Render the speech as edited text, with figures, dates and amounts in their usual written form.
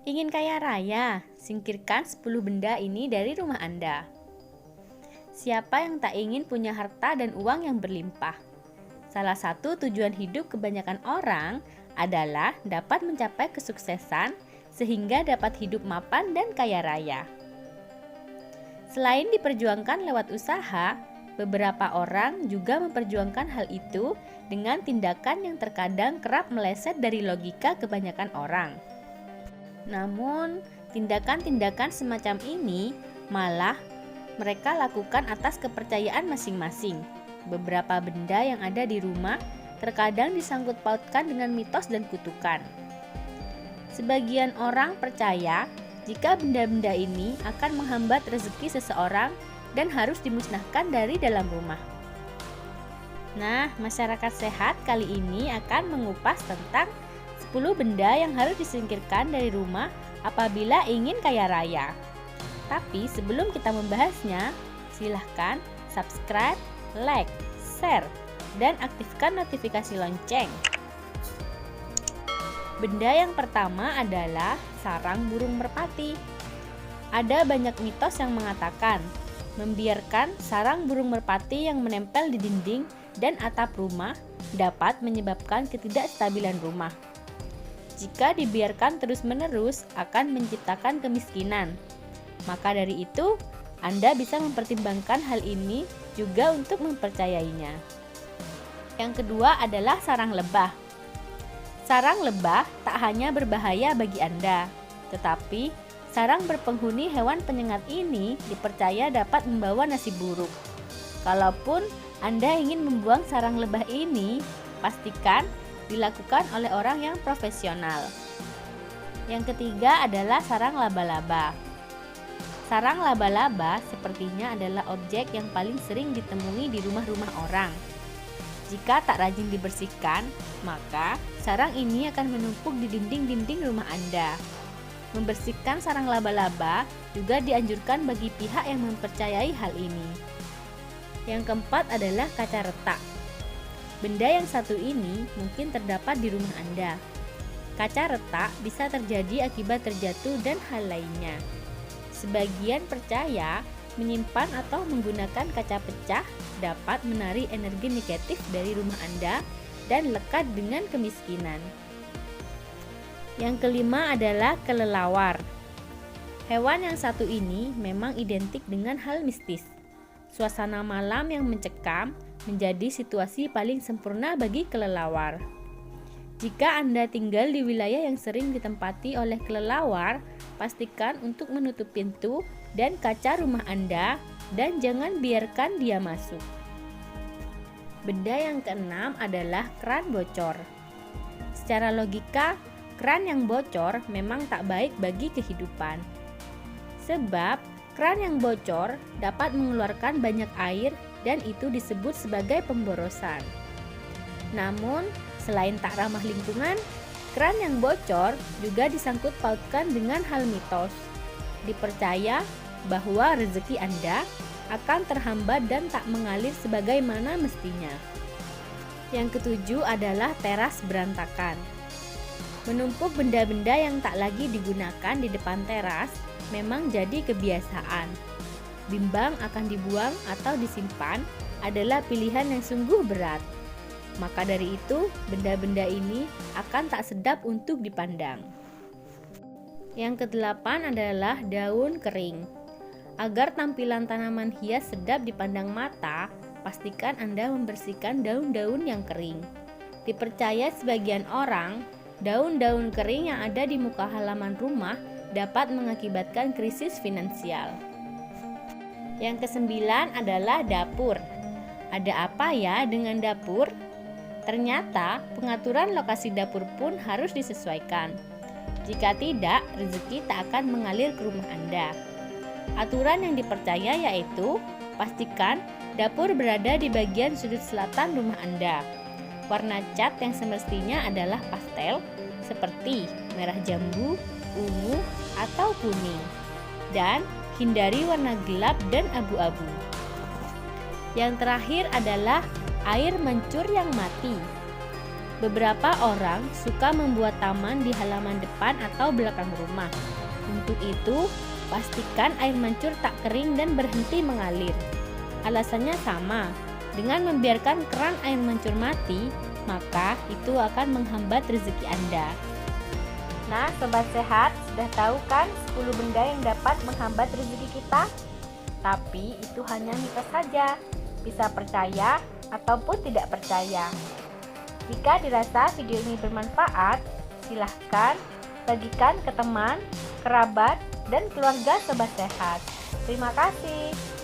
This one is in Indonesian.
Ingin kaya raya? Singkirkan 10 benda ini dari rumah Anda. Siapa yang tak ingin punya harta dan uang yang berlimpah? Salah satu tujuan hidup kebanyakan orang adalah dapat mencapai kesuksesan sehingga dapat hidup mapan dan kaya raya. Selain diperjuangkan lewat usaha, beberapa orang juga memperjuangkan hal itu dengan tindakan yang terkadang kerap meleset dari logika kebanyakan orang. Namun, tindakan-tindakan semacam ini malah mereka lakukan atas kepercayaan masing-masing. Beberapa benda yang ada di rumah terkadang disangkut pautkan dengan mitos dan kutukan. Sebagian orang percaya jika benda-benda ini akan menghambat rezeki seseorang dan harus dimusnahkan dari dalam rumah. Nah, masyarakat sehat kali ini akan mengupas tentang 10 benda yang harus disingkirkan dari rumah apabila ingin kaya raya. Tapi sebelum kita membahasnya, silahkan subscribe, like, share, dan aktifkan notifikasi lonceng. Benda yang pertama adalah sarang burung merpati. Ada banyak mitos yang mengatakan membiarkan sarang burung merpati yang menempel di dinding dan atap rumah dapat menyebabkan ketidakstabilan rumah. Jika dibiarkan terus-menerus akan menciptakan kemiskinan. Maka dari itu, Anda bisa mempertimbangkan hal ini juga untuk mempercayainya. Yang kedua adalah sarang lebah. Sarang lebah tak hanya berbahaya bagi Anda, tetapi sarang berpenghuni hewan penyengat ini dipercaya dapat membawa nasib buruk. Kalaupun Anda ingin membuang sarang lebah ini, pastikan dilakukan oleh orang yang profesional. Yang ketiga adalah sarang laba-laba. Sarang laba-laba sepertinya adalah objek yang paling sering ditemui di rumah-rumah orang. Jika tak rajin dibersihkan, maka sarang ini akan menumpuk di dinding-dinding rumah Anda. Membersihkan sarang laba-laba juga dianjurkan bagi pihak yang mempercayai hal ini. Yang keempat adalah kaca retak. Benda yang satu ini mungkin terdapat di rumah Anda. Kaca retak bisa terjadi akibat terjatuh dan hal lainnya. Sebagian percaya menyimpan atau menggunakan kaca pecah dapat menarik energi negatif dari rumah Anda dan lekat dengan kemiskinan. Yang kelima adalah kelelawar. Hewan yang satu ini memang identik dengan hal mistis. Suasana malam yang mencekam menjadi situasi paling sempurna bagi kelelawar. Jika Anda tinggal di wilayah yang sering ditempati oleh kelelawar, pastikan untuk menutup pintu dan kaca rumah Anda dan jangan biarkan dia masuk. Benda yang keenam adalah keran bocor. Secara logika, keran yang bocor memang tak baik bagi kehidupan. Sebab keran yang bocor dapat mengeluarkan banyak air dan itu disebut sebagai pemborosan. Namun, selain tak ramah lingkungan, keran yang bocor juga disangkut pautkan dengan hal mitos. Dipercaya bahwa rezeki Anda akan terhambat dan tak mengalir sebagaimana mestinya. Yang ketujuh adalah teras berantakan. Menumpuk benda-benda yang tak lagi digunakan di depan teras memang jadi kebiasaan. Bimbang akan dibuang atau disimpan adalah pilihan yang sungguh berat. Maka dari itu, benda-benda ini akan tak sedap untuk dipandang. Yang kedelapan adalah daun kering. Agar tampilan tanaman hias sedap dipandang mata, pastikan Anda membersihkan daun-daun yang kering. Dipercaya sebagian orang, daun-daun kering yang ada di muka halaman rumah dapat mengakibatkan krisis finansial. Yang kesembilan adalah dapur. Ada apa ya dengan dapur? Ternyata pengaturan lokasi dapur pun harus disesuaikan. Jika tidak, rezeki tak akan mengalir ke rumah Anda. Aturan yang dipercaya yaitu pastikan dapur berada di bagian sudut selatan rumah Anda. Warna cat yang semestinya adalah pastel seperti merah jambu, ungu, atau kuning. Dan hindari warna gelap dan abu-abu. Yang terakhir adalah air mancur yang mati. Beberapa orang suka membuat taman di halaman depan atau belakang rumah. Untuk itu, pastikan air mancur tak kering dan berhenti mengalir. Alasannya sama, dengan membiarkan keran air mancur mati, maka itu akan menghambat rezeki Anda. Nah, Sobat Sehat, sudah tahu kan 10 benda yang dapat menghambat rezeki kita? Tapi itu hanya mitos saja, bisa percaya ataupun tidak percaya. Jika dirasa video ini bermanfaat, silahkan bagikan ke teman, kerabat, dan keluarga Sobat Sehat. Terima kasih.